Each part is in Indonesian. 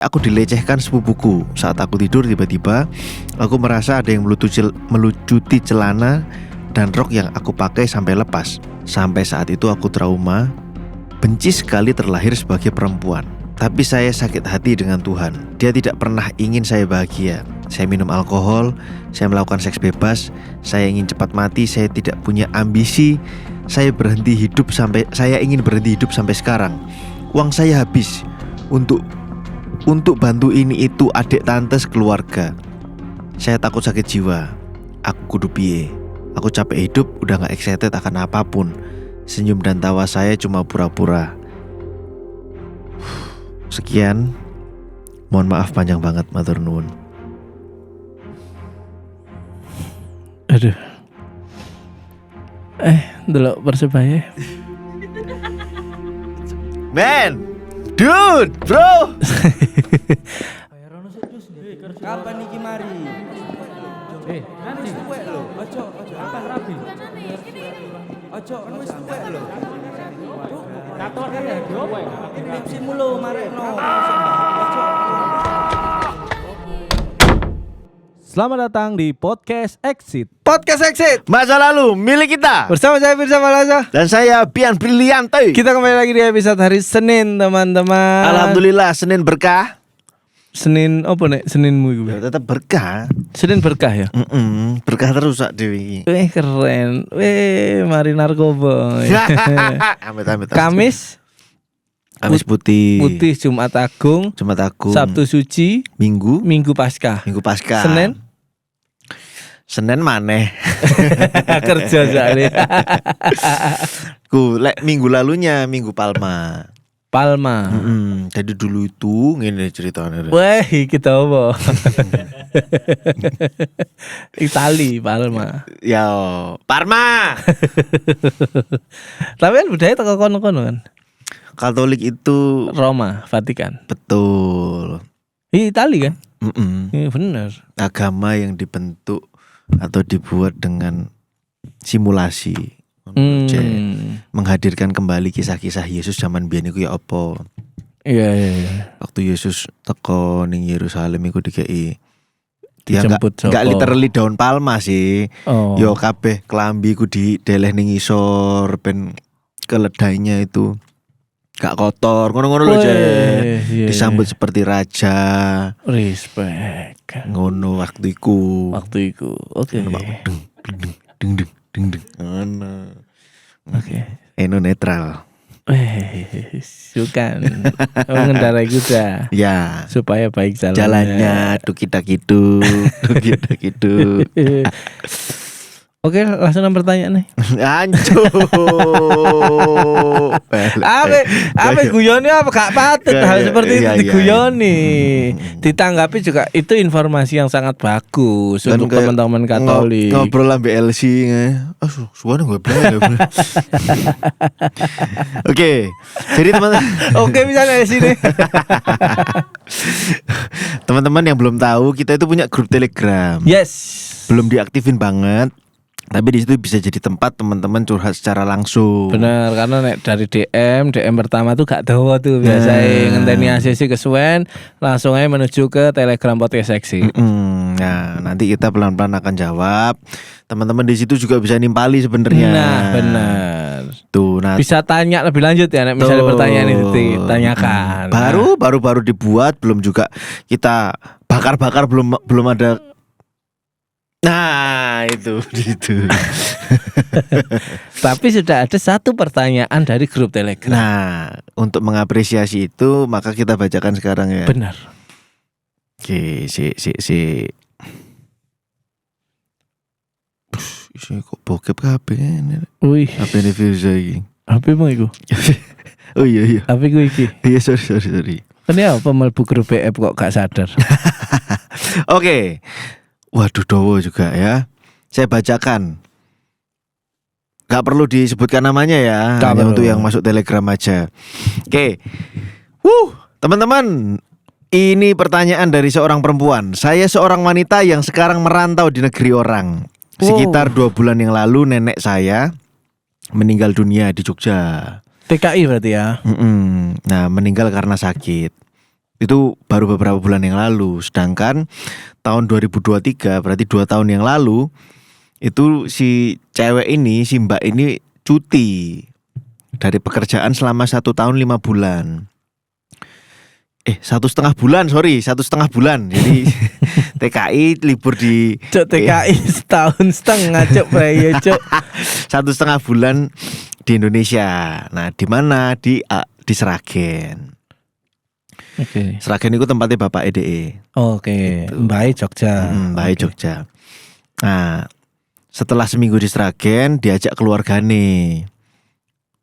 Aku dilecehkan sepupuku. Saat aku tidur tiba-tiba aku merasa ada yang melucuti celana dan rok yang aku pakai sampai lepas. Sampai saat itu aku trauma, benci sekali terlahir sebagai perempuan. Tapi saya sakit hati dengan Tuhan. Dia tidak pernah ingin saya bahagia. Saya minum alkohol, saya melakukan seks bebas, saya ingin cepat mati, saya tidak punya ambisi. Saya ingin berhenti hidup sampai sekarang. Uang saya habis untuk bantu ini itu adik tante sekeluarga. Saya takut sakit jiwa. Aku kudu piye? Aku capek hidup, udah gak excited akan apapun. Senyum dan tawa saya cuma pura-pura. Sekian. Mohon maaf panjang banget, matur nuwun. Aduh. Delok Persebaya. Man, dude, bro. Kapan niki mari? Nanti suwe lho. Ojo kapan rabi? Ojo kan wis suwe lho. Kator kan ya diowe. Skripsimu lho marekno. Ojo. Selamat datang di Podcast Exit. Podcast Exit, masa lalu milik kita. Bersama saya Firza Malaza. Dan saya Bian Briliante. Kita kembali lagi di episode hari Senin, teman-teman. Alhamdulillah Senin berkah. Senin apa nek Seninmu iku? Ya, tetap berkah. Senin berkah ya. Berkah terus sak Dewi. Keren. Mari narkoba. Amit. Kamis putih. Putih, Jumat Agung, Sabtu Suci, Minggu Paskah. Senin maneh. Kerja sekali. Minggu lalunya Minggu Palma. Jadi dulu itu ngene ceritanya. Wah, kita apa? Itali, Palma. Ya, Parma. Tapi kan budaya teko kono-kono kan. Katolik itu Roma, Vatikan. Betul. Itali kan? Iya benar. Agama yang dibentuk atau dibuat dengan simulasi. Menghadirkan kembali kisah-kisah Yesus zaman biyen iku ya apa? Iya. Waktu Yesus teko ning Yerusalem iku dikei dijemput enggak literally daun palma sih. Yo Oh. kabeh klambi ku dideleh ning isor ben keledainya itu gak kotor, ngono-ngono lho, Iya. disambut seperti raja. Respect. Ngono waktu iku. Oke. Ding. Ngono. Oke. Eno netral. Sukan mengendarai kuda. Ya. Supaya baik Jalannya tukidak-iduk. Oke, langsung pertanyaan nih. Hancur. Apa guyoni apa gak patut hal seperti itu diguyoni. Ditanggapi juga itu informasi yang sangat bagus untuk teman-teman Katolik. Ngobrol ambe LC suara gue blay. Oke. Jadi teman-teman. Oke, misalnya LC nih. Teman-teman yang belum tahu, kita itu punya grup Telegram. Yes. Belum diaktifin banget. Tapi di situ bisa jadi tempat teman-teman curhat secara langsung. Bener, karena nek dari DM pertama tuh gak dawa tuh biasanya ngenteni ACC kesuwen langsung aja menuju ke Telegram Podcast Seksi. Nah, nanti kita pelan-pelan akan jawab. Teman-teman di situ juga bisa nimpali sebenarnya. Nah, benar. Tuh, nah bisa tanya lebih lanjut ya nek misalnya pertanyaan ini ditanyakan. Baru dibuat, belum juga kita bakar-bakar, belum ada. Nah itu. Tapi sudah ada satu pertanyaan dari grup Telegram. Nah, untuk mengapresiasi itu maka kita bacakan sekarang ya. Benar. Oke, si. Kok bokep kabeh ini. Wih. Apa ini Firza iki? Apa mau iku? Oh iya. Apa iku iki? Iya, sorry. Ini apa mlebu grup BF kok gak sadar? Oke. Waduh, dowo juga ya. Saya bacakan. Gak perlu disebutkan namanya ya. Hanya untuk yang masuk Telegram aja. Oke. Teman-teman, ini pertanyaan dari seorang perempuan. Saya seorang wanita yang sekarang merantau di negeri orang. Sekitar 2 bulan yang lalu nenek saya meninggal dunia di Jogja. TKI berarti ya. Nah, meninggal karena sakit. Itu baru beberapa bulan yang lalu. Sedangkan tahun 2023 berarti 2 tahun yang lalu itu si cewek ini, si mbak ini cuti dari pekerjaan selama 1 tahun 5 bulan. 1,5 bulan, sorry, 1,5 bulan. Jadi TKI libur di Cuk TKI setahun setengah cuk Prayo cuk. 1,5 bulan di Indonesia. Nah, di mana? Di Sragen. Oke. Sragen itu tempatnya Bapak EDE. Oke, Mbak Jogja. Mbak Jogja. Nah, setelah seminggu di Sragen diajak keluarga nih.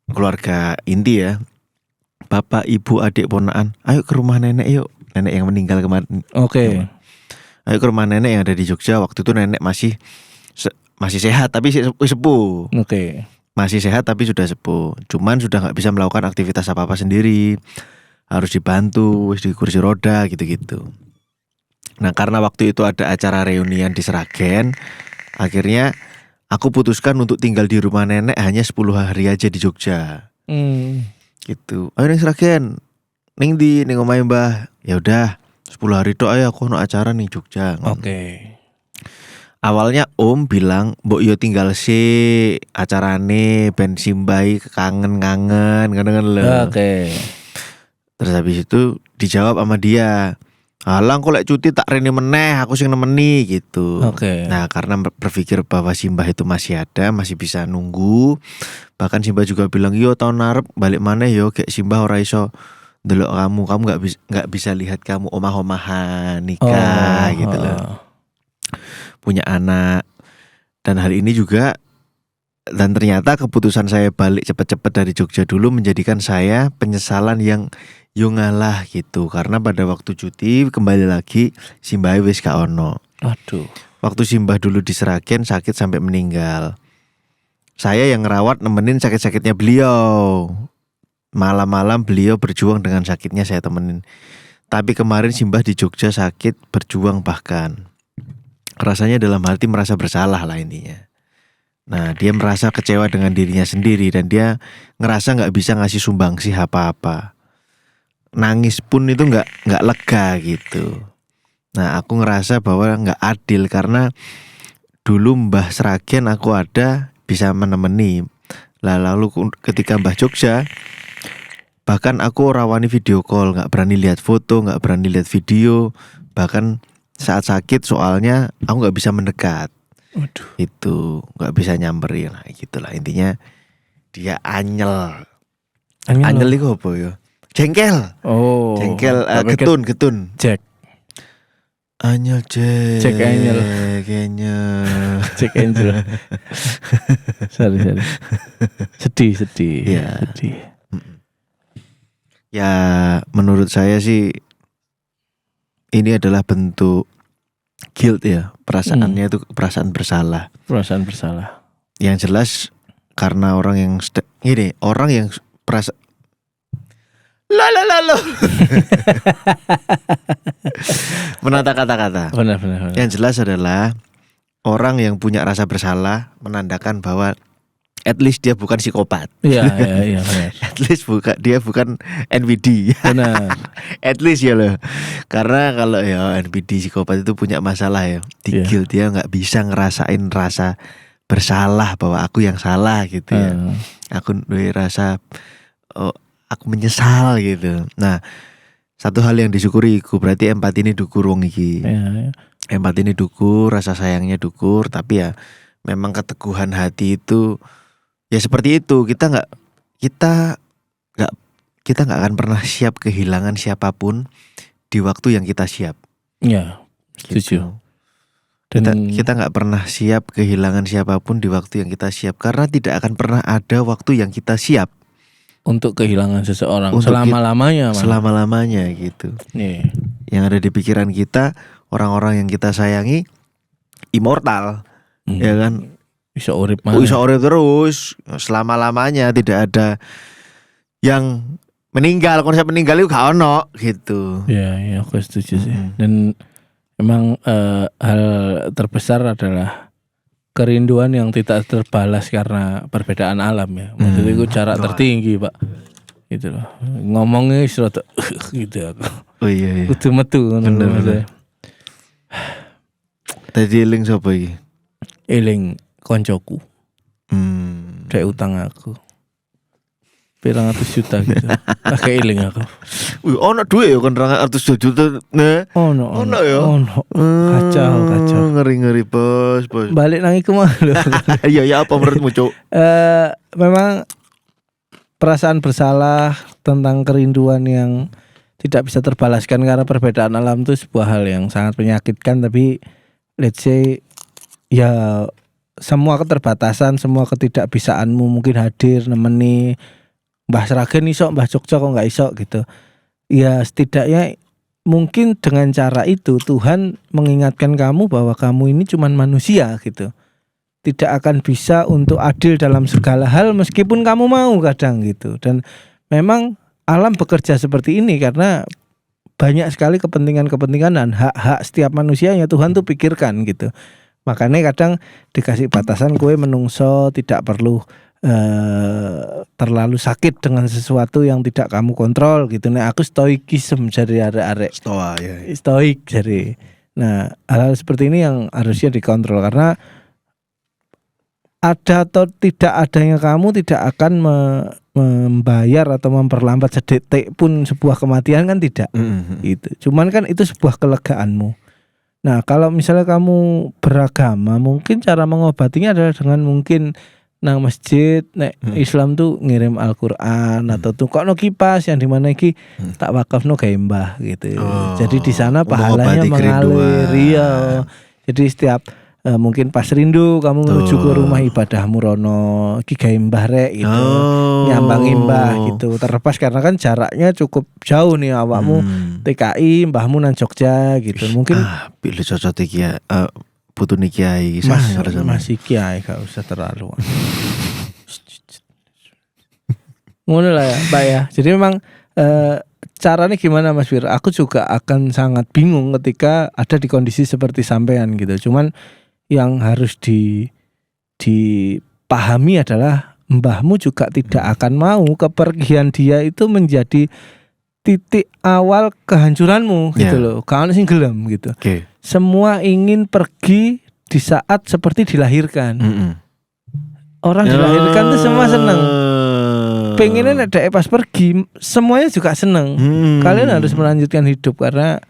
Keluarga inti ya. Bapak, ibu, adik, ponakan, ayo ke rumah nenek yuk. Nenek yang meninggal kemarin. Oke. Ayo ke rumah nenek yang ada di Jogja. Waktu itu nenek masih sehat tapi sepuh. Oke. Masih sehat tapi sudah sepuh. Cuman sudah nggak bisa melakukan aktivitas apa-apa sendiri. Harus dibantu, di kursi roda gitu-gitu. Nah, karena waktu itu ada acara reunian di Sragen, akhirnya aku putuskan untuk tinggal di rumah nenek hanya 10 hari aja di Jogja. Gitu. Ayo ning Sragen. Ning di ning omahe Mbah. Ya udah, 10 hari tok ayo aku ono acara ning Jogja. Oke. Awalnya Om bilang, "Mbok yo tinggal sih acarane ben simbai kangen-kangen ngono lho." Oke. Terus habis itu dijawab sama dia, "Halang kok lek cuti tak rene meneh, aku sing nemeni," gitu. Oke. Nah, karena berpikir bahwa Simbah itu masih ada, masih bisa nunggu. Bahkan Simbah juga bilang, "Yo tahun ngarep balik maneh yo, gek Simbah ora iso ndelok kamu nggak bisa lihat kamu omah-omahan nikah gitu loh. Punya anak." Dan hal ini juga, dan ternyata keputusan saya balik cepet-cepet dari Jogja dulu menjadikan saya penyesalan yang yo ngalah gitu. Karena pada waktu cuti kembali lagi Simbah wis gak ono. Aduh. Waktu Simbah dulu di Sragen sakit sampai meninggal, saya yang ngerawat nemenin sakit-sakitnya beliau. Malam-malam beliau berjuang dengan sakitnya, saya temenin. Tapi kemarin Simbah di Jogja sakit berjuang, bahkan rasanya dalam hati merasa bersalah lah intinya. Nah, dia merasa kecewa dengan dirinya sendiri dan dia ngerasa nggak bisa ngasih sumbangsih apa-apa. Nangis pun itu nggak lega gitu. Nah, aku ngerasa bahwa nggak adil karena dulu Mbah Sragen aku ada bisa menemani. Lalu ketika Mbah Jogja, bahkan aku rawani video call, nggak berani lihat foto, nggak berani lihat video. Bahkan saat sakit soalnya aku nggak bisa mendekat. Waduh. Itu nggak bisa nyamperin, nah, gitulah intinya. Dia anyel itu apa ya? Jengkel. Oh. Jengkel, getun. Jack. Anyel Jack. Jack Anyel. Jack Angel. Sorry. Sedih. Ya. Sedih. Ya, menurut saya sih ini adalah bentuk guilt ya, perasaannya itu perasaan bersalah. Perasaan bersalah. Yang jelas karena orang yang perasa lo menata kata-kata. Benar. Yang jelas adalah orang yang punya rasa bersalah menandakan bahwa at least dia bukan psikopat. Iya benar. At least dia bukan NPD. Benar. At least ya loh. Karena kalau ya NPD psikopat itu punya masalah ya. Di guilt, dia nggak bisa ngerasain rasa bersalah bahwa aku yang salah gitu ya. Aku rasa aku menyesal gitu. Nah, satu hal yang disyukuriku berarti empati ini dukur wong iki. Ya. Empati ini dukur, rasa sayangnya dukur, tapi ya memang keteguhan hati itu ya seperti itu. Kita nggak akan pernah siap kehilangan siapapun di waktu yang kita siap. Iya, setuju. Dan kita nggak pernah siap kehilangan siapapun di waktu yang kita siap, karena tidak akan pernah ada waktu yang kita siap untuk kehilangan seseorang selama-lamanya. Selama-lamanya gitu. Nih. Yang ada di pikiran kita, orang-orang yang kita sayangi immortal, ya kan? Bisa urip terus selama-lamanya, tidak ada yang meninggal. Konsep meninggal itu gak ono gitu. Ya aku setuju sih. Dan memang hal terbesar adalah kerinduan yang tidak terbalas karena perbedaan alam ya. Maksudnya itu jarak tertinggi Pak. Gitu loh. Ngomongnya sudah gitu aku. Oh iya. Kudu metu ngono. Bener. Tadi eling sapa iki? Eling koncoku. Dek utang aku. Pirang ratus juta gitu. Pakai eling aku. Wih, ono duit ya kan 200 juta. Nah. Ono ya. Ono. Kacau. Ngeri bos. Balik nang iku mah lho. Iya apa menurutmu, Cuk? Memang perasaan bersalah tentang kerinduan yang tidak bisa terbalaskan karena perbedaan alam itu sebuah hal yang sangat menyakitkan, tapi let's say ya semua keterbatasan, semua ketidakbisaanmu mungkin hadir nemeni Mbah Sragen iso, Mbah Jogja kok gak iso gitu. Ya setidaknya mungkin dengan cara itu Tuhan mengingatkan kamu bahwa kamu ini cuman manusia gitu. Tidak akan bisa untuk adil dalam segala hal meskipun kamu mau kadang gitu. Dan memang alam bekerja seperti ini karena banyak sekali kepentingan-kepentingan dan hak-hak setiap manusia yang Tuhan tuh pikirkan gitu. Makanya kadang dikasih batasan kue menungso tidak perlu terlalu sakit dengan sesuatu yang tidak kamu kontrol gitu. Nah aku stoikism jadi arek-arek Stoa ya. Stoik jadi. Nah hal-hal seperti ini yang harusnya dikontrol karena ada atau tidak adanya kamu tidak akan membayar atau memperlambat sedetik pun sebuah kematian kan tidak. Itu. Cuman kan itu sebuah kelegaanmu. Nah kalau misalnya kamu beragama mungkin cara mengobatinya adalah dengan mungkin nang masjid, nek Islam tuh ngirim Al-Qur'an atau tuh kok no kipas yang dimana iki tak wakaf no gawe mbah gitu. Jadi di sana pahalanya mengalir. Iya. Jadi setiap mungkin pas rindu kamu menuju ke rumah ibadahmu rono iki gawe mbah rek gitu. Nyambangi mbah gitu. Terlepas karena kan jaraknya cukup jauh nih awakmu TKI mbahmu nang Jogja gitu. Mungkin pilih cocok iki ya. Putune kiai masih kiai gak usah terlalu. Ngono lah ya, Pak ya. Jadi memang caranya gimana Mas Wir? Aku juga akan sangat bingung ketika ada di kondisi seperti sampean gitu. Cuman yang harus dipahami adalah mbahmu juga tidak akan mau kepergian dia itu menjadi titik awal kehancuranmu gitu loh. Kan sing gelem gitu. Semua ingin pergi di saat seperti dilahirkan. Orang dilahirkan tuh semua seneng. Pengennya ada pas pergi, semuanya juga seneng. Kalian harus melanjutkan hidup karena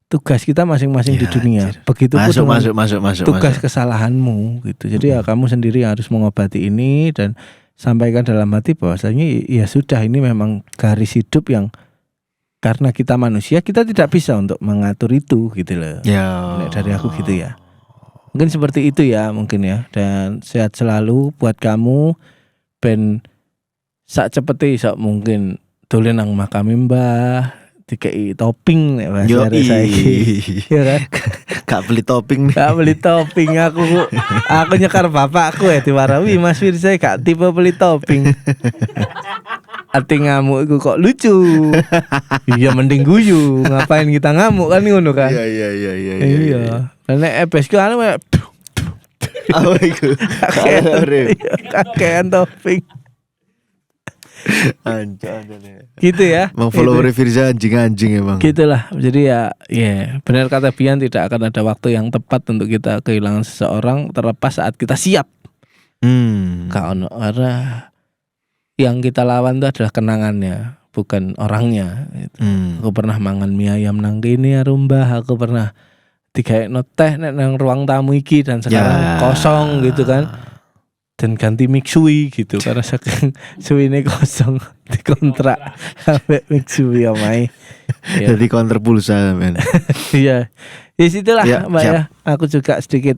tugas kita masing-masing di dunia. Begitupun masuk, tugas kesalahanmu gitu. Jadi ya kamu sendiri yang harus mengobati ini dan sampaikan dalam hati bahwasanya ya sudah ini memang garis hidup yang karena kita manusia kita tidak bisa untuk mengatur itu gitu loh. Nah, dari aku gitu ya. Mungkin seperti itu ya mungkin ya. Dan sehat selalu buat kamu. Ben sak cepete iso mungkin dolen nang makam mbah dikei topping nek bahasa saiki. Ya kan? Gak beli topping nih. Gak beli topping aku nyekar bapakku ya diwarawi Mas Wir saya gak tipe beli topping. Ati ngamuk itu kok lucu. Iya mending guyu. Ngapain kita ngamuk kan ngono kan? Iya. Nek ebesku anu apa iku? Kakean topping. Anjir. Gitu ya. Mang follower Firza anjing emang. Gitulah. Jadi ya benar kata Bian tidak akan ada waktu yang tepat untuk kita kehilangan seseorang terlepas saat kita siap. Karena yang kita lawan itu adalah kenangannya, bukan orangnya. Gitu. Aku pernah mangan mie ayam nang kene Mbah, aku pernah digaekno teh nang ruang tamu iki dan sekarang kosong gitu kan. Dan ganti mixui gitu karena saking suwine kosong dikontrak sampai mixui omae. Jadi counter pulsa men. Iya. Di situlah Mbak ya. Aku juga sedikit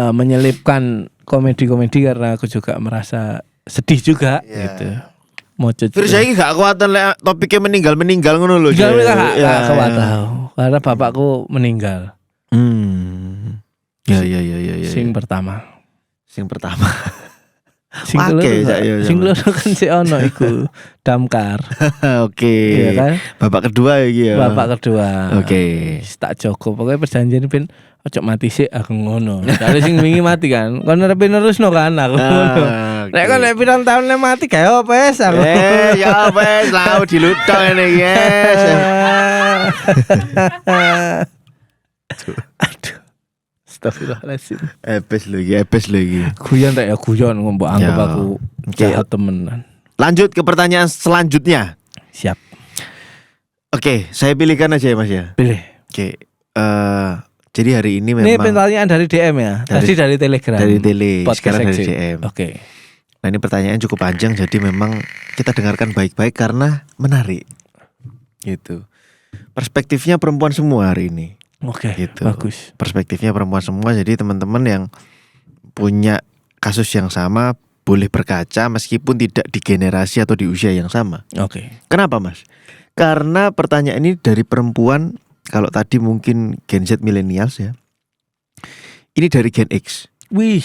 menyelipkan komedi-komedi karena aku juga merasa sedih juga gitu. Moco. Terus saya gak kuatan lek topiknya meninggal ngono lho. Gak kuatan. Karena bapakku meninggal. Ya. Sing pertama. Sing keloro kan si ono iku damkar. Oke. Iya kan? Bapak kedua ya. Bapak kedua. Oke. Tak Joko pokoknya perjanjian ben ojo mati sik aku ngono. Dari sing wingi mati kan. Kon arep nerusno kan aku ngono. Nek kon nek pirang tahun le mati gawe apa wis aku. Ya wes lau dilutang ngene yes. Aduh. Astagfirullahaladzim. Epes lagi. Guyon tak ya guyon mbok anggap Ya. aku jahat temenan. Lanjut ke pertanyaan selanjutnya. Siap. Oke, saya pilihkan aja ya Mas ya. Pilih. Oke, jadi hari ini Ini memang pertanyaan dari DM ya. Tadi dari Telegram. dari tele, Podcast sekarang dari Exit. DM. Oke. Nah ini pertanyaan cukup panjang, jadi memang kita dengarkan baik-baik karena menarik. Gitu. Perspektifnya perempuan semua hari ini. Oke. Gitu. Bagus. Perspektifnya perempuan semua, jadi teman-teman yang punya kasus yang sama boleh berkaca meskipun tidak di generasi atau di usia yang sama. Oke. Kenapa Mas? Karena pertanyaan ini dari perempuan, kalau tadi mungkin Gen Z millennials ya. Ini dari Gen X. Wih,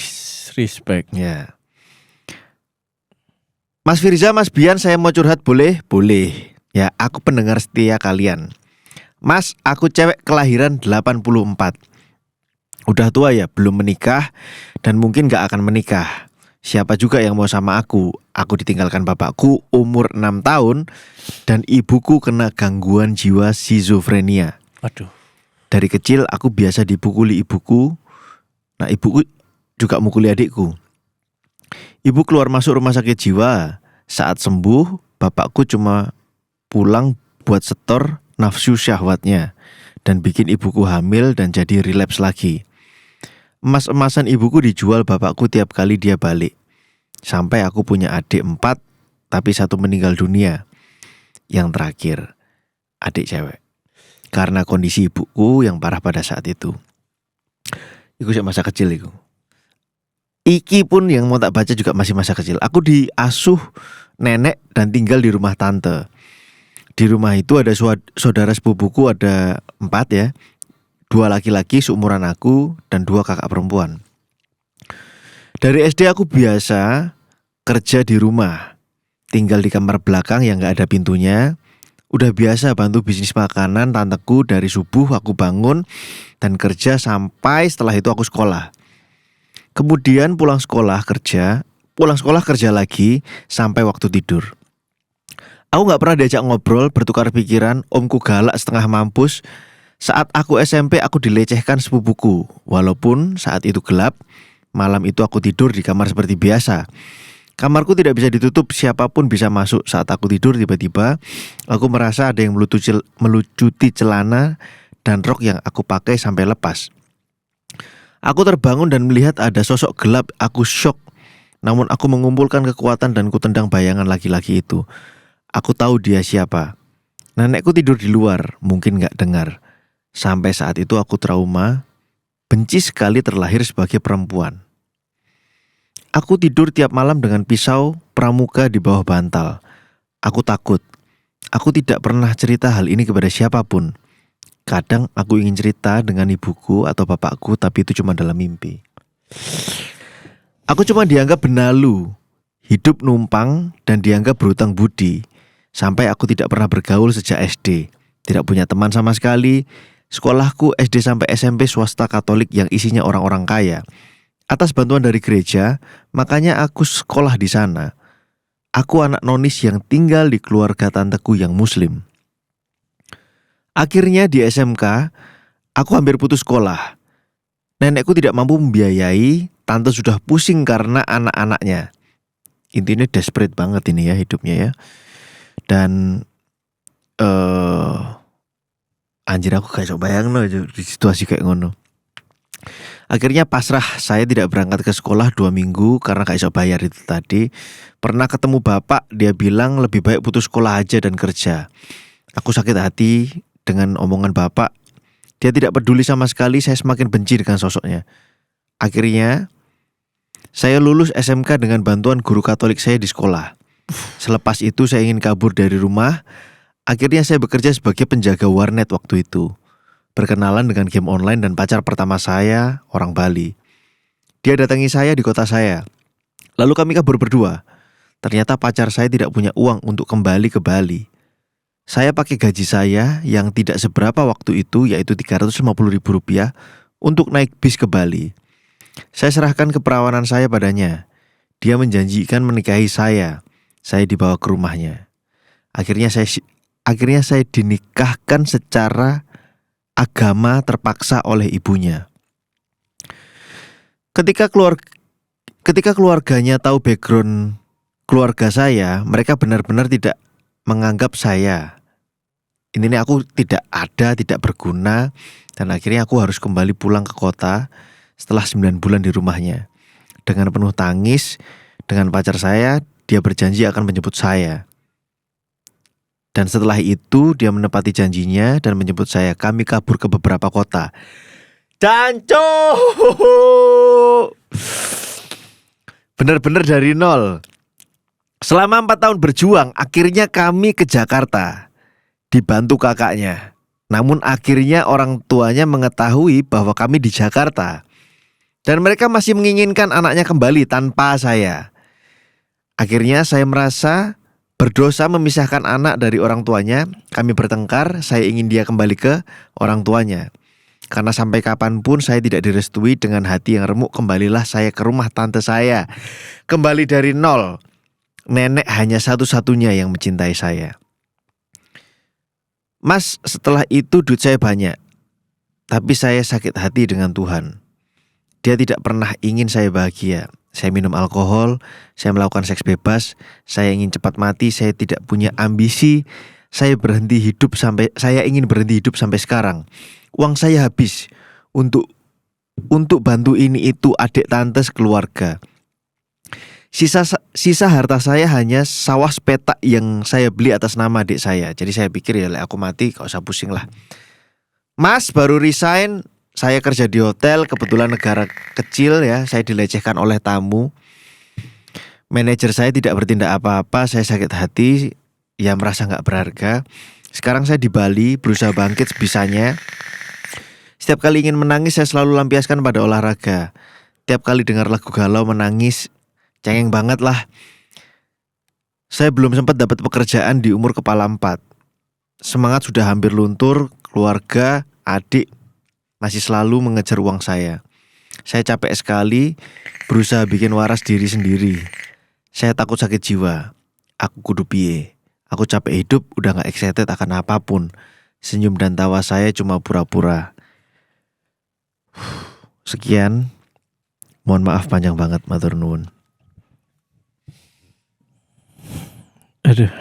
respect. Ya. Mas Firza, Mas Bian, saya mau curhat boleh? Boleh. Ya, aku pendengar setia kalian. Mas, aku cewek kelahiran 84. Udah tua ya, belum menikah dan mungkin gak akan menikah. Siapa juga yang mau sama aku? Aku ditinggalkan bapakku umur 6 tahun dan ibuku kena gangguan jiwa skizofrenia. Aduh. Dari kecil aku biasa dipukuli ibuku. Nah, ibuku juga mukuli adikku. Ibu keluar masuk rumah sakit jiwa. Saat sembuh, bapakku cuma pulang buat setor nafsu syahwatnya dan bikin ibuku hamil dan jadi relapse lagi. Emas-emasan ibuku dijual bapakku tiap kali dia balik. Sampai aku punya adik 4, tapi 1 meninggal dunia. Yang terakhir, adik cewek. Karena kondisi ibuku yang parah pada saat itu. Iku sih masa kecil iku. Iki pun yang mau tak baca juga masih masa kecil. Aku diasuh nenek dan tinggal di rumah tante. Di rumah itu ada saudara sepupuku, ada 4 ya. 2 laki-laki seumuran aku dan 2 kakak perempuan. Dari SD aku biasa kerja di rumah. Tinggal di kamar belakang yang gak ada pintunya. Udah biasa bantu bisnis makanan tanteku dari subuh aku bangun dan kerja sampai setelah itu aku sekolah. Kemudian pulang sekolah kerja lagi sampai waktu tidur. Aku gak pernah diajak ngobrol, bertukar pikiran, omku galak setengah mampus. Saat aku SMP aku dilecehkan sepupuku. Walaupun saat itu gelap, malam itu aku tidur di kamar seperti biasa. Kamarku tidak bisa ditutup, siapapun bisa masuk. Saat aku tidur tiba-tiba aku merasa ada yang melucuti celana dan rok yang aku pakai sampai lepas. Aku terbangun dan melihat ada sosok gelap, aku syok. Namun aku mengumpulkan kekuatan dan kutendang bayangan laki-laki itu. Aku tahu dia siapa. Nenekku tidur di luar, mungkin gak dengar. Sampai saat itu aku trauma, benci sekali terlahir sebagai perempuan. Aku tidur tiap malam dengan pisau pramuka di bawah bantal. Aku takut. Aku tidak pernah cerita hal ini kepada siapapun. Kadang aku ingin cerita dengan ibuku atau bapakku, tapi itu cuma dalam mimpi. Aku cuma dianggap benalu, hidup numpang dan dianggap berhutang budi. Sampai aku tidak pernah bergaul sejak SD. Tidak punya teman sama sekali. Sekolahku SD sampai SMP swasta Katolik yang isinya orang-orang kaya. Atas bantuan dari gereja, makanya aku sekolah di sana. Aku anak nonis yang tinggal di keluarga tanteku yang muslim. Akhirnya di SMK, aku hampir putus sekolah. Nenekku tidak mampu membiayai, tante sudah pusing karena anak-anaknya. Intinya desperate banget ini ya hidupnya ya. Dan anjir aku gak bisa bayang di situasi kayak ngono. Akhirnya pasrah, saya tidak berangkat ke sekolah 2 minggu karena gak bisa bayar itu tadi. Pernah ketemu bapak, dia bilang lebih baik putus sekolah aja dan kerja. Aku sakit hati dengan omongan bapak. Dia tidak peduli sama sekali, saya semakin benci dengan sosoknya. Akhirnya saya lulus SMK dengan bantuan guru Katolik saya di sekolah. Selepas itu saya ingin kabur dari rumah. Akhirnya saya bekerja sebagai penjaga warnet waktu itu. Berkenalan dengan game online dan pacar pertama saya, orang Bali. Dia datangi saya di kota saya. Lalu kami kabur berdua. Ternyata pacar saya tidak punya uang untuk kembali ke Bali. Saya pakai gaji saya yang tidak seberapa waktu itu, yaitu Rp350.000 untuk naik bis ke Bali. Saya serahkan keperawanan saya padanya. Dia menjanjikan menikahi saya. Saya dibawa ke rumahnya. Akhirnya saya dinikahkan secara agama terpaksa oleh ibunya. Ketika keluarganya tahu background keluarga saya, mereka benar-benar tidak menganggap saya. Intinya aku tidak ada, tidak berguna, dan akhirnya aku harus kembali pulang ke kota setelah 9 bulan di rumahnya. Dengan penuh tangis, dengan pacar saya, dia berjanji akan menjemput saya. Dan setelah itu dia menepati janjinya dan menjemput saya. Kami kabur ke beberapa kota. Jancuk! Benar-benar dari nol. Selama 4 tahun berjuang, akhirnya kami ke Jakarta. Dibantu kakaknya. Namun akhirnya orang tuanya mengetahui bahwa kami di Jakarta. Dan mereka masih menginginkan anaknya kembali tanpa saya. Akhirnya saya merasa berdosa memisahkan anak dari orang tuanya. Kami bertengkar, saya ingin dia kembali ke orang tuanya. Karena sampai kapanpun saya tidak direstui, dengan hati yang remuk kembalilah saya ke rumah tante saya. Kembali dari nol. Nenek hanya satu-satunya yang mencintai saya. Mas, setelah itu duit saya banyak. Tapi saya sakit hati dengan Tuhan. Dia tidak pernah ingin saya bahagia. Saya minum alkohol, saya melakukan seks bebas, saya ingin cepat mati, saya tidak punya ambisi. Saya ingin berhenti hidup sampai sekarang. Uang saya habis untuk bantu ini itu adik tante sekeluarga. Sisa harta saya hanya sawah sepetak yang saya beli atas nama adik saya. Jadi saya pikir ya aku mati gak usah pusing lah. Mas baru resign, saya kerja di hotel, kebetulan negara kecil ya, saya dilecehkan oleh tamu. Manajer saya tidak bertindak apa-apa, saya sakit hati, ya merasa gak berharga. Sekarang saya di Bali, berusaha bangkit sebisanya. Setiap kali ingin menangis saya selalu lampiaskan pada olahraga. Tiap kali dengar lagu galau menangis, cengeng banget lah. Saya belum sempat dapat pekerjaan di umur kepala 4. Semangat sudah hampir luntur, keluarga, adik masih selalu mengejar uang saya. Saya capek sekali, berusaha bikin waras diri sendiri. Saya takut sakit jiwa. Aku kudu piye? Aku capek hidup, udah gak excited akan apapun. Senyum dan tawa saya cuma pura-pura. Sekian. Mohon maaf panjang banget, matur nuwun. Aduh.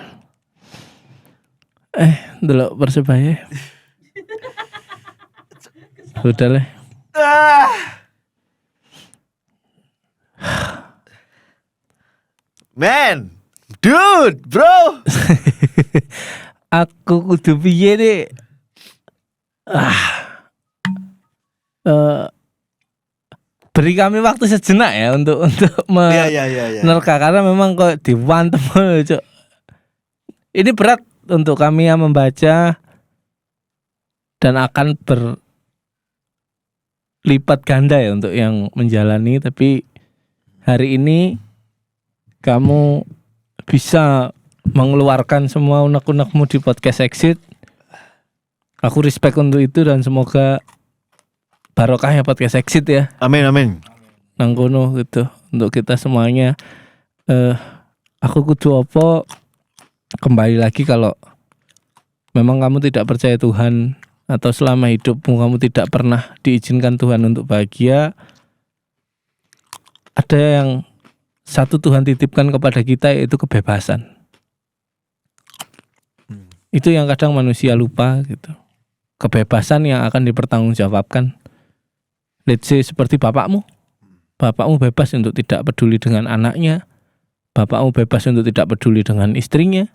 Delok Persebaya. Udah lah. Man, dude, bro. Aku kudu piye nih? Beri kami waktu sejenak ya untuk menerka karena memang kok diwantem Cuk. Ini berat untuk kami yang membaca dan akan berlipat ganda ya untuk yang menjalani, tapi hari ini kamu bisa mengeluarkan semua unek-unekmu di podcast Exit. Aku respect untuk itu dan semoga barokahnya podcast Exit ya. Amin amin. Nang kono gitu untuk kita semuanya. Aku kudu apa? Kembali lagi kalau memang kamu tidak percaya Tuhan atau selama hidupmu kamu tidak pernah diizinkan Tuhan untuk bahagia, ada yang satu Tuhan titipkan kepada kita, yaitu kebebasan. Itu yang kadang manusia lupa gitu. Kebebasan yang akan dipertanggungjawabkan. Let's say seperti bapakmu bebas untuk tidak peduli dengan anaknya. Bapakmu bebas untuk tidak peduli dengan istrinya.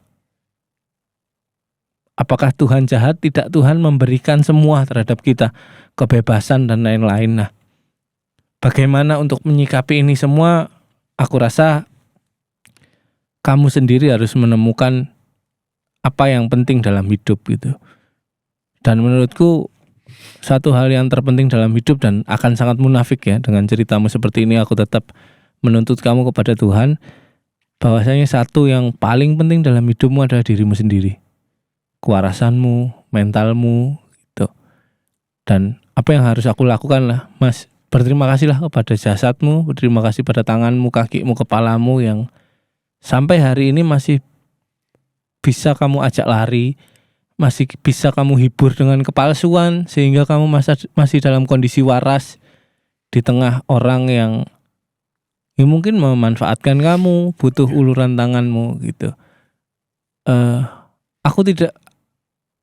Apakah Tuhan jahat? Tidak, Tuhan memberikan semua terhadap kita, kebebasan dan lain-lain. Nah, bagaimana untuk menyikapi ini semua? Aku rasa kamu sendiri harus menemukan apa yang penting dalam hidup gitu. Dan menurutku satu hal yang terpenting dalam hidup dan akan sangat munafik ya dengan ceritamu seperti ini, aku tetap menuntut kamu kepada Tuhan bahwasanya satu yang paling penting dalam hidupmu adalah dirimu sendiri. Kewarasanmu, mentalmu gitu. Dan apa yang harus aku lakukan lah, Mas, berterima kasihlah kepada jasadmu, berterima kasih pada tanganmu, kakimu, kepalamu yang sampai hari ini masih bisa kamu ajak lari, masih bisa kamu hibur dengan kepalsuan sehingga kamu masih dalam kondisi waras di tengah orang yang mungkin memanfaatkan kamu, butuh uluran tanganmu gitu. Aku tidak,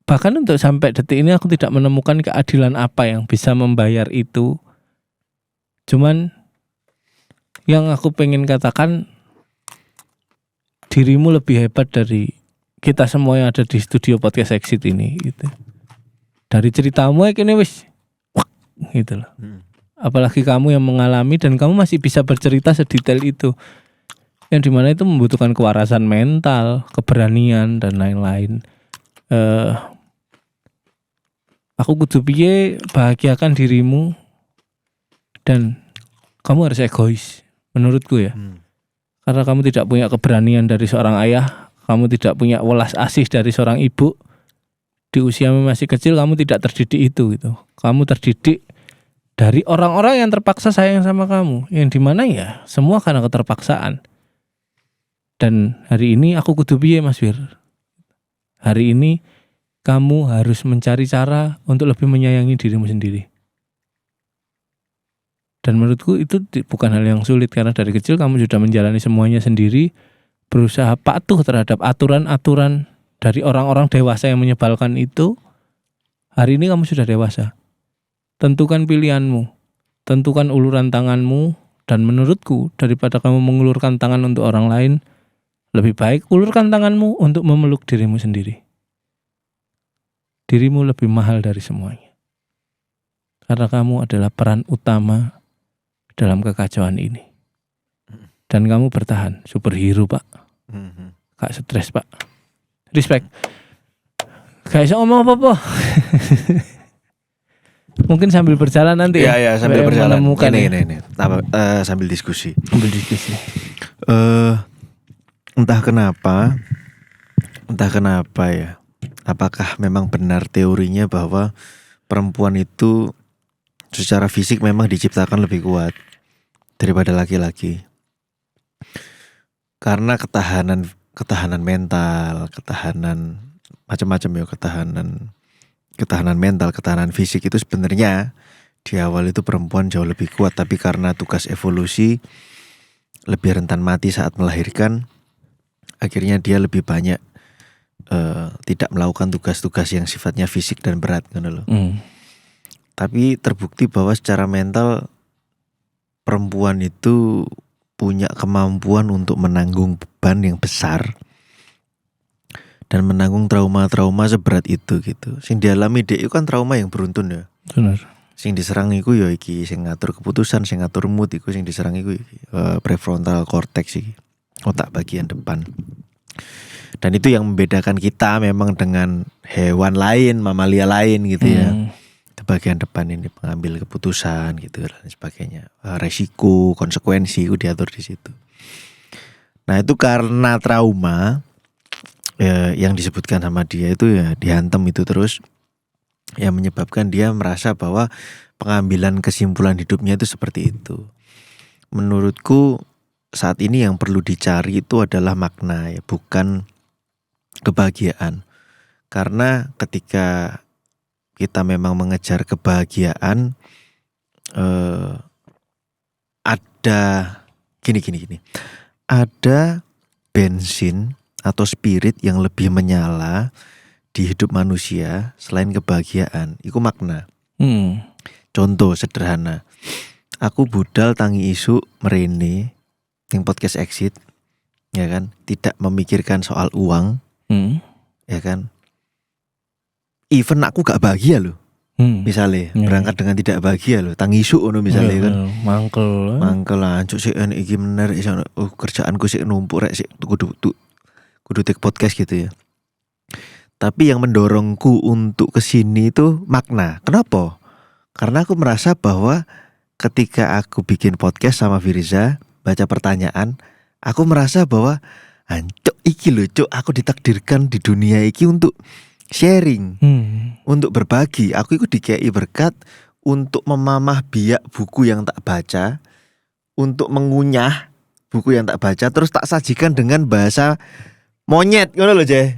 bahkan untuk sampai detik ini aku tidak menemukan keadilan apa yang bisa membayar itu. Cuman yang aku pengen katakan, dirimu lebih hebat dari kita semua yang ada di studio podcast Exit ini gitu. Dari ceritamu ini wis gitu loh. Apalagi kamu yang mengalami dan kamu masih bisa bercerita sedetail itu, yang dimana itu membutuhkan kewarasan mental, keberanian dan lain-lain. Aku kudu piye bahagiakan dirimu, dan kamu harus egois menurutku ya. Karena kamu tidak punya keberanian dari seorang ayah, kamu tidak punya welas asih dari seorang ibu. Di usiamu masih kecil kamu tidak terdidik itu gitu. Kamu terdidik dari orang-orang yang terpaksa sayang sama kamu, yang dimana ya semua karena keterpaksaan. Dan hari ini aku kudu piye Mas Wir? Hari ini kamu harus mencari cara untuk lebih menyayangi dirimu sendiri. Dan menurutku itu bukan hal yang sulit, karena dari kecil kamu sudah menjalani semuanya sendiri, berusaha patuh terhadap aturan-aturan dari orang-orang dewasa yang menyebalkan itu. Hari ini kamu sudah dewasa. Tentukan pilihanmu, tentukan uluran tanganmu, dan menurutku daripada kamu mengulurkan tangan untuk orang lain, lebih baik ulurkan tanganmu untuk memeluk dirimu sendiri. Dirimu lebih mahal dari semuanya. Karena kamu adalah peran utama dalam kekacauan ini. Dan kamu bertahan, superhero Pak. Gak stres Pak. Respect. Gak bisa ngomong apa-apa. Mungkin sambil berjalan nanti ya. Iya, sambil berjalan. Ini. Sambil diskusi. Entah kenapa ya. Apakah memang benar teorinya bahwa perempuan itu secara fisik memang diciptakan lebih kuat daripada laki-laki? Karena ketahanan mental, ketahanan macam-macam ya, ketahanan mental, ketahanan fisik itu sebenarnya di awal itu perempuan jauh lebih kuat, tapi karena tugas evolusi lebih rentan mati saat melahirkan, akhirnya dia lebih banyak tidak melakukan tugas-tugas yang sifatnya fisik dan berat gitu loh. Tapi terbukti bahwa secara mental perempuan itu punya kemampuan untuk menanggung beban yang besar dan menanggung trauma-trauma seberat itu gitu. Sing dialami dek itu kan trauma yang beruntun ya. Benar. Sing diserang iku ya iki sing ngatur keputusan, sing ngatur mood iku sing diserang iku prefrontal cortex iki, otak bagian depan. Dan itu yang membedakan kita memang dengan hewan lain, mamalia lain gitu ya. Di bagian depan ini pengambil keputusan gitu dan sebagainya. Resiko, konsekuensi itu diatur di situ. Nah, itu karena trauma yang disebutkan sama dia itu ya dihantam itu terus, yang menyebabkan dia merasa bahwa pengambilan kesimpulan hidupnya itu seperti itu. Menurutku saat ini yang perlu dicari itu adalah makna ya, bukan kebahagiaan. Karena ketika kita memang mengejar kebahagiaan, ada gini. Ada bensin atau spirit yang lebih menyala di hidup manusia selain kebahagiaan. Iku makna. Contoh sederhana. Aku budal tangi isu merene yang podcast Exit, ya kan, tidak memikirkan soal uang, ya kan. Even aku gak bahagia loh. Misalnya berangkat dengan tidak bahagia loh, tangi isu ono misalnya kan. Mangkel ancuk sik iki mener kerjaanku sik numpuk rek sik kudu take podcast gitu ya. Tapi yang mendorongku untuk kesini itu makna. Kenapa? Karena aku merasa bahwa ketika aku bikin podcast sama Firza, baca pertanyaan, aku merasa bahwa ancuk iki lho cuk, aku ditakdirkan di dunia iki untuk sharing, untuk berbagi. Aku itu dikei berkat untuk memamah biak buku yang tak baca, untuk mengunyah buku yang tak baca, terus tak sajikan dengan bahasa monyet, ngono lho, Je.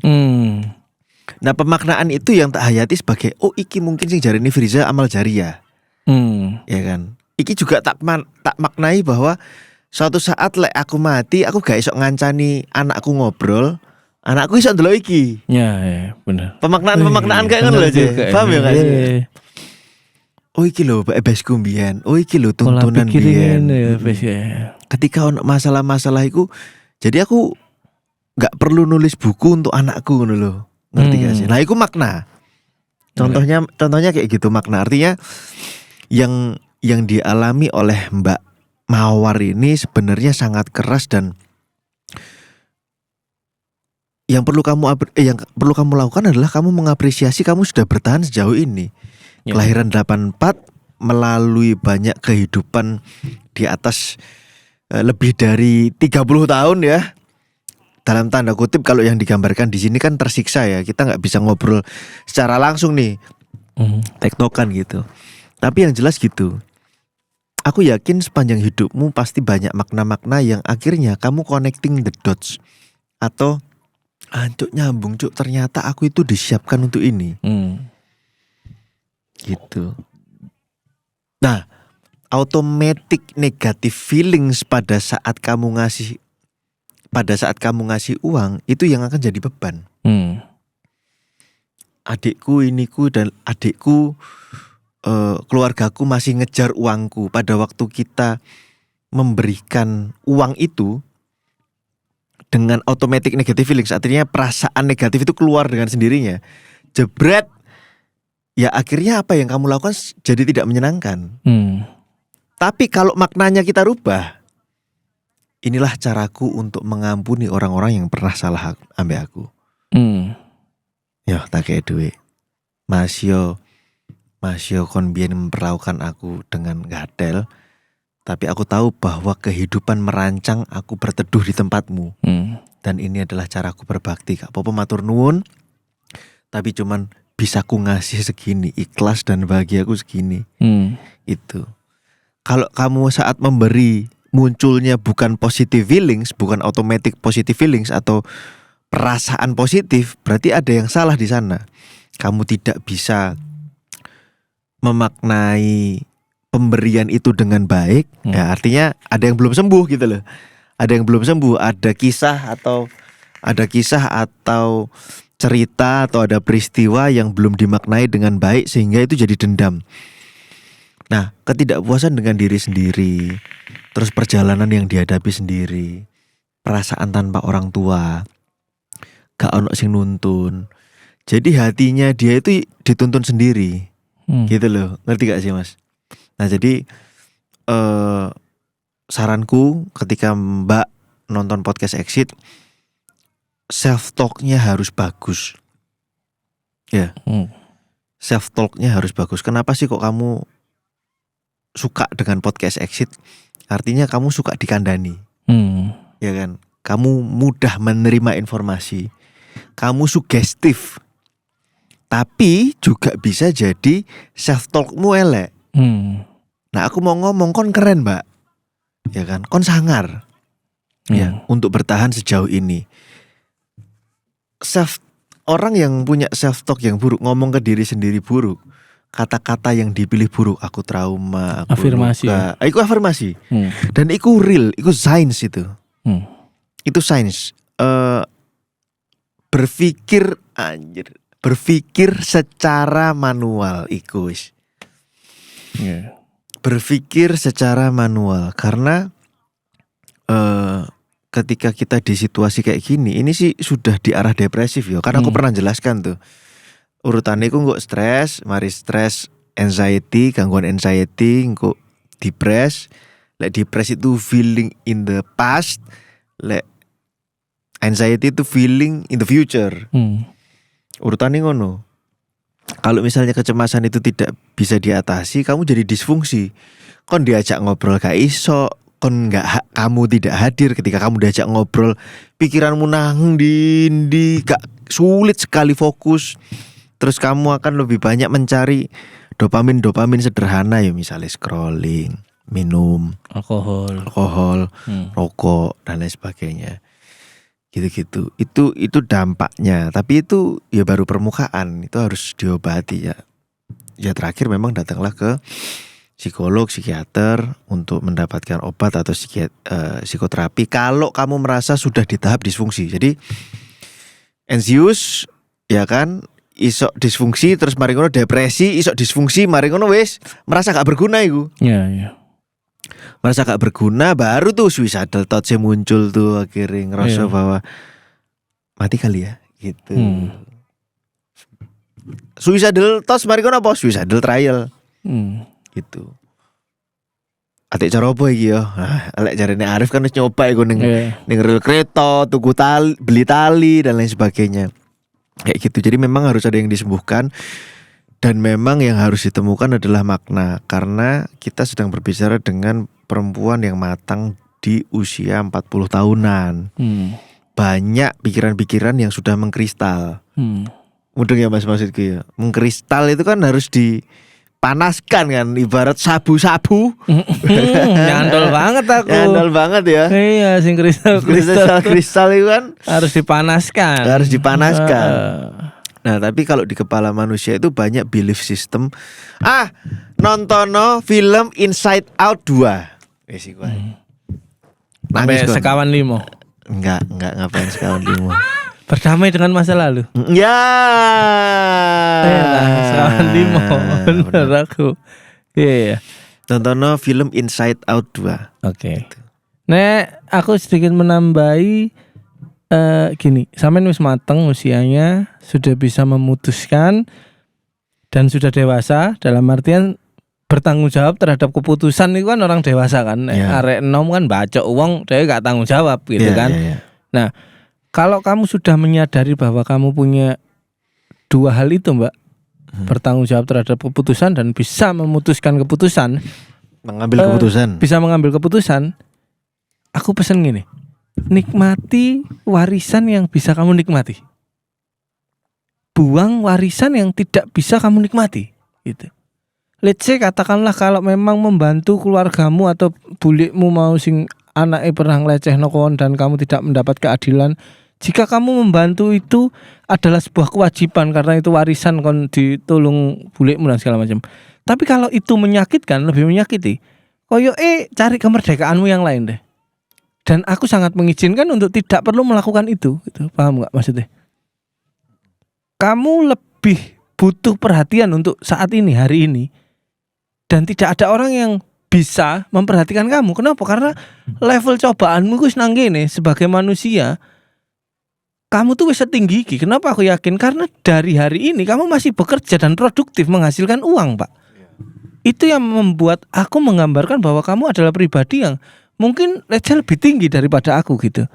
Nah, pemaknaan itu yang tak hayati sebagai iki mungkin sing jarine Firza amal jariah. Ya kan? Iki juga tak maknai bahwa suatu saat lek aku mati, aku gak iso ngancani anakku ngobrol, anakku iso ndelok iki. Ya, bener. Pemaknaan kayak ngono lho, Je. Paham ya gak sih? Oh iki lho besku mbiyen. Oh iki lho tuntunan mbiyen. Ketika ono masalah-masalah iku, jadi aku gak perlu nulis buku untuk anakku ngono lho. Ngerti gak sih? Nah, iku makna. Contohnya kayak gitu makna. Artinya yang dialami oleh Mbak Mawar ini sebenarnya sangat keras, dan yang perlu kamu lakukan adalah kamu mengapresiasi kamu sudah bertahan sejauh ini. Kelahiran 84 melalui banyak kehidupan di atas lebih dari 30 tahun ya. Dalam tanda kutip, kalau yang digambarkan di sini kan tersiksa ya. Kita nggak bisa ngobrol secara langsung nih, tektokan gitu. Tapi yang jelas gitu, aku yakin sepanjang hidupmu pasti banyak makna-makna yang akhirnya kamu connecting the dots. Atau cuk nyambung cuk, ternyata aku itu disiapkan untuk ini. Gitu. Nah, automatic negative feelings pada saat kamu ngasih uang itu yang akan jadi beban. Adikku iniku dan adikku, keluargaku masih ngejar uangku. Pada waktu kita memberikan uang itu dengan automatic negative feelings, artinya perasaan negatif itu keluar dengan sendirinya. Jebret, ya akhirnya apa yang kamu lakukan jadi tidak menyenangkan. Tapi kalau maknanya kita rubah, inilah caraku untuk mengampuni orang-orang yang pernah salah ambek aku. Yo tak kayak duit. Masio kon biyen memperlakukan aku dengan gadel, tapi aku tahu bahwa kehidupan merancang aku berteduh di tempatmu. Dan ini adalah caraku berbakti. Gak apa-apa matur nuwun, tapi cuman bisa ku ngasih segini, ikhlas dan bahagiaku segini. Itu. Kalau kamu saat memberi munculnya bukan positive feelings, bukan automatic positive feelings atau perasaan positif, berarti ada yang salah di sana. Kamu tidak bisa memaknai pemberian itu dengan baik. Ya, artinya ada yang belum sembuh gitu loh. Ada yang belum sembuh, ada kisah atau cerita atau ada peristiwa yang belum dimaknai dengan baik sehingga itu jadi dendam. Nah, ketidakpuasan dengan diri sendiri, terus perjalanan yang dihadapi sendiri, perasaan tanpa orang tua, gak ono sing nuntun. Jadi hatinya dia itu dituntun sendiri. Gitu loh, ngerti gak sih Mas? Nah jadi saranku ketika Mbak nonton podcast Exit, self talknya harus bagus. Ya, self talknya harus bagus. Kenapa sih kok kamu suka dengan podcast Exit? Artinya kamu suka dikandani, ya kan? Kamu mudah menerima informasi, kamu sugestif, tapi juga bisa jadi self talkmu elek. Nah aku mau ngomong kon keren Mbak, ya kan? Kon sangar, ya untuk bertahan sejauh ini. Orang yang punya self talk yang buruk, ngomong ke diri sendiri buruk, kata-kata yang dipilih buruk, aku trauma, aku afirmasi. Itu afirmasi. Dan itu real, itu sains itu. Itu sains. Berpikir secara manual iku wis. Berpikir secara manual karena ketika kita di situasi kayak gini, ini sih sudah di arah depresif ya. Karena aku pernah jelaskan tuh. Urutannya aku nggak stres, mari stres, anxiety, gangguan anxiety, nggak depres. Like depres itu feeling in the past, like anxiety itu feeling in the future. Urutannya ngono. Kalau misalnya kecemasan itu tidak bisa diatasi, kamu jadi disfungsi. Kon diajak ngobrol gak iso, kamu tidak hadir ketika kamu diajak ngobrol, pikiranmu nang di gak sulit sekali fokus. Terus kamu akan lebih banyak mencari dopamin sederhana ya, misalnya scrolling, minum, alkohol, rokok dan lain sebagainya. Gitu-gitu. Itu dampaknya. Tapi itu ya baru permukaan, itu harus diobati ya. Ya terakhir memang datanglah ke psikolog, psikiater untuk mendapatkan obat atau psikoterapi kalau kamu merasa sudah di tahap disfungsi. Jadi anxious ya kan, isok disfungsi terus mari ngono depresi, isok disfungsi mari ngono wis merasa gak berguna iku. Iya. Merasa gak berguna, baru tuh suicidal thoughts muncul tuh, akhirnya ngerasa bahwa mati kali ya gitu. Suicidal thoughts mari ngono apa? Suicidal trial. Gitu. Atik cara apa iki ya? Lek jarene Arif kan wis nyoba iku ning rel kereta, tuku tali, beli tali dan lain sebagainya. Kayak gitu. Jadi memang harus ada yang disembuhkan. Dan memang yang harus ditemukan adalah makna. Karena kita sedang berbicara dengan perempuan yang matang di usia 40 tahunan. Banyak pikiran-pikiran yang sudah mengkristal. Mudeng ya Mas maksudku ya. Mengkristal itu kan harus dipanaskan kan. Ibarat sabu-sabu. Nyantol banget aku. Nyantol banget ya. Iya, sing kristal itu kan harus dipanaskan. Nah tapi kalau di kepala manusia itu banyak belief system. Nontono film Inside Out 2. Sampai sekawan limo. Enggak ngapain sekawan limo. Berdamai dengan masa lalu. Ya. Sekawan limo. Bener aku. Iya. Nontono film Inside Out 2. Oke. Nek aku sedikit menambahi gini, sampean wis mateng usianya, sudah bisa memutuskan dan sudah dewasa dalam artian bertanggung jawab terhadap keputusan itu kan orang dewasa kan. Arek enom kan bacok uang, dia gak tanggung jawab gitu kan. Nah, kalau kamu sudah menyadari bahwa kamu punya dua hal itu, Mbak, bertanggung jawab terhadap keputusan dan bisa memutuskan keputusan, bisa mengambil keputusan, aku pesen gini. Nikmati warisan yang bisa kamu nikmati. Buang warisan yang tidak bisa kamu nikmati. Gitu. Let's say katakanlah kalau memang membantu keluargamu atau bulikmu mau sing anaknya pernah ngelecehno kon dan kamu tidak mendapat keadilan. Jika kamu membantu itu adalah sebuah kewajiban karena itu warisan kon ditolong bulikmu dan segala macam. Tapi kalau itu menyakitkan, lebih menyakiti, koyo cari kemerdekaanmu yang lain deh. Dan aku sangat mengizinkan untuk tidak perlu melakukan itu, gitu. Paham nggak maksudnya? Kamu lebih butuh perhatian untuk saat ini, hari ini, dan tidak ada orang yang bisa memperhatikan kamu. Kenapa? Karena level cobaanmu wis nang kene sebagai manusia. Kamu tuh wis setinggi iki. Kenapa aku yakin? Karena dari hari ini kamu masih bekerja dan produktif menghasilkan uang, Pak. Itu yang membuat aku menggambarkan bahwa kamu adalah pribadi yang mungkin level lebih tinggi daripada aku gitu.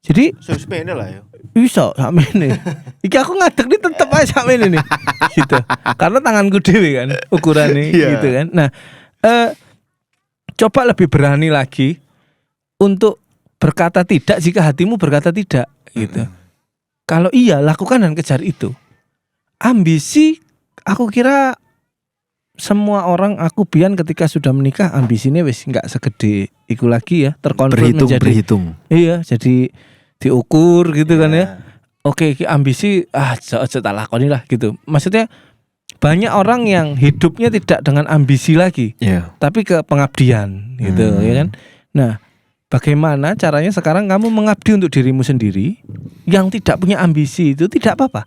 Jadi sepene lah ya. Bisa sakmene. Iki aku ngadeg nih tetep aja sakmene nih. Gitu. Karena tanganku dhewe kan ukurannya gitu kan. Nah, coba lebih berani lagi untuk berkata tidak jika hatimu berkata tidak gitu. Kalau iya, lakukan dan kejar itu. Ambisi aku kira semua orang aku biyen ketika sudah menikah ambisinya wis nggak segede iku lagi ya, terkonvert menjadi berhitung. Iya, jadi diukur gitu kan ya. Oke, ambisi aja tak lakoni lah gitu. Maksudnya banyak orang yang hidupnya tidak dengan ambisi lagi, tapi ke pengabdian gitu ya kan. Nah, bagaimana caranya sekarang kamu mengabdi untuk dirimu sendiri yang tidak punya ambisi itu tidak apa-apa.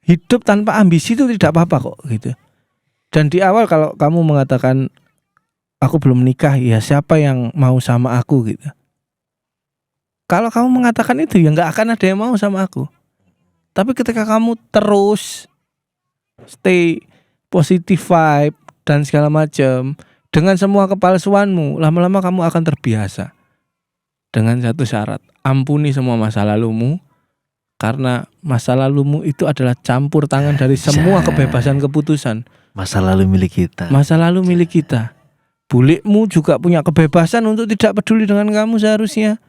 Hidup tanpa ambisi itu tidak apa-apa kok gitu. Dan di awal kalau kamu mengatakan aku belum menikah, ya siapa yang mau sama aku gitu. Kalau kamu mengatakan itu ya gak akan ada yang mau sama aku. Tapi ketika kamu terus stay positive vibe dan segala macam dengan semua kepalsuanmu, lama-lama kamu akan terbiasa. Dengan satu syarat, ampuni semua masa lalumu. Karena masa lalumu itu adalah campur tangan dari semua kebebasan keputusan. Masa lalu milik kita. Masa lalu milik kita. Bulikmu juga punya kebebasan untuk tidak peduli dengan kamu seharusnya.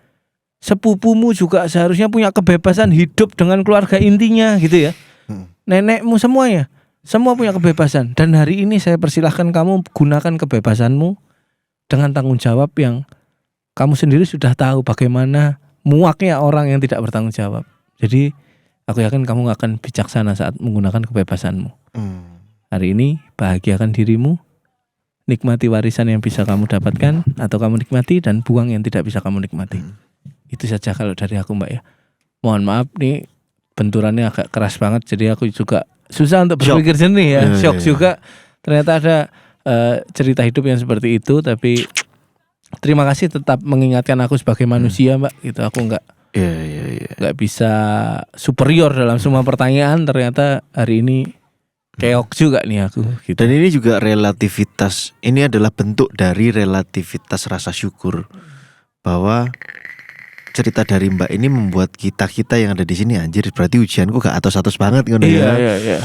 Sepupumu juga seharusnya punya kebebasan hidup dengan keluarga intinya gitu ya. Nenekmu semuanya. Semua punya kebebasan. Dan hari ini saya persilahkan kamu gunakan kebebasanmu dengan tanggung jawab yang kamu sendiri sudah tahu bagaimana muaknya orang yang tidak bertanggung jawab. Jadi aku yakin kamu akan bijaksana saat menggunakan kebebasanmu. Hari ini bahagiakan dirimu, nikmati warisan yang bisa kamu dapatkan atau kamu nikmati, dan buang yang tidak bisa kamu nikmati. Itu saja kalau dari aku, Mbak ya. Mohon maaf nih benturannya agak keras banget, jadi aku juga susah untuk berpikir jernih ya. Shock juga. Ternyata ada cerita hidup yang seperti itu, tapi terima kasih tetap mengingatkan aku sebagai manusia, Mbak. Gitu, aku nggak bisa superior dalam semua pertanyaan. Ternyata hari ini keok juga nih aku. Gitu. Dan ini juga relativitas. Ini adalah bentuk dari relativitas rasa syukur bahwa cerita dari Mbak ini membuat kita yang ada di sini, anjir, berarti ujianku gak atos-atos banget kan ya. Iya.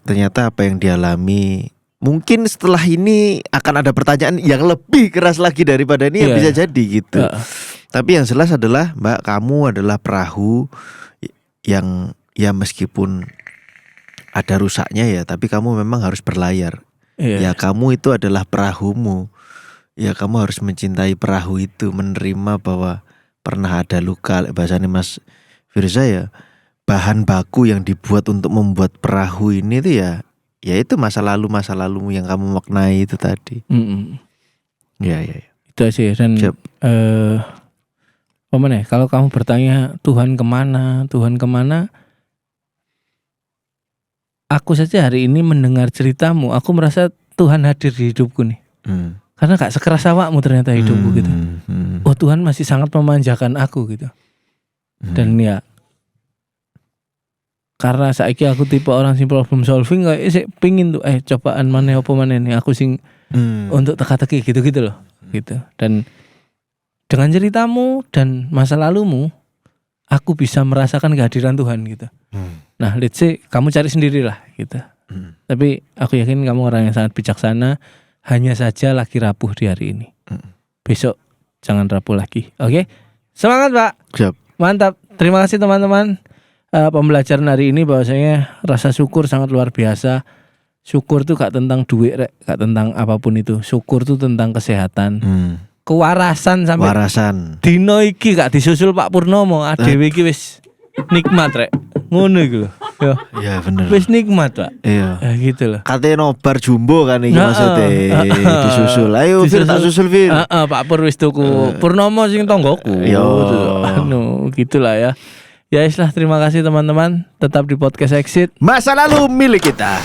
Ternyata apa yang dialami, mungkin setelah ini akan ada pertanyaan yang lebih keras lagi daripada ini, yang bisa jadi gitu. Tapi yang jelas adalah Mbak, kamu adalah perahu yang ya meskipun ada rusaknya ya, tapi kamu memang harus berlayar. Ya kamu itu adalah perahumu. Ya kamu harus mencintai perahu itu, menerima bahwa pernah ada luka, bahasanya Mas Firza ya, bahan baku yang dibuat untuk membuat perahu ini tuh ya itu masa lalumu yang kamu maknai itu tadi. Ya. Itu aja ya. Dan kalau kamu bertanya Tuhan kemana, aku saja hari ini mendengar ceritamu, aku merasa Tuhan hadir di hidupku nih. Karena gak sekeras awakmu ternyata hidupku gitu. Oh, Tuhan masih sangat memanjakan aku gitu. Dan ya, karena saiki aku tipe orang sing problem solving, kayak sih pingin tuh cobaan mana nih aku sing untuk teka-teki gitu loh. Gitu. Dan dengan ceritamu dan masa lalumu, aku bisa merasakan kehadiran Tuhan gitu. Nah, let's say kamu cari sendirilah gitu. Tapi aku yakin kamu orang yang sangat bijaksana. Hanya saja lagi rapuh di hari ini. Besok jangan rapuh lagi. Oke? Semangat, Pak. Siap. Mantap. Terima kasih teman-teman. Pembelajaran hari ini bahwasanya rasa syukur sangat luar biasa. Syukur tuh gak tentang duit, gak tentang apapun itu. Syukur tuh tentang kesehatan. Kewarasan sampai dino iki gak disusul Pak Purnomo, adewe iki wis nikmat rek. Ngono iku lho. Ya bener. Wis nikmat, Pak. Iya. Ya gitu loh. Katanya nobar jumbo kan iki maksudnya. Disusul. Ayo Fir, tak susul Fir. Pak Pur wis tuku Purnomo sing tonggoku. Gitulah ya. Ya islah, terima kasih teman-teman. Tetap di podcast Exit. Masa lalu milik kita.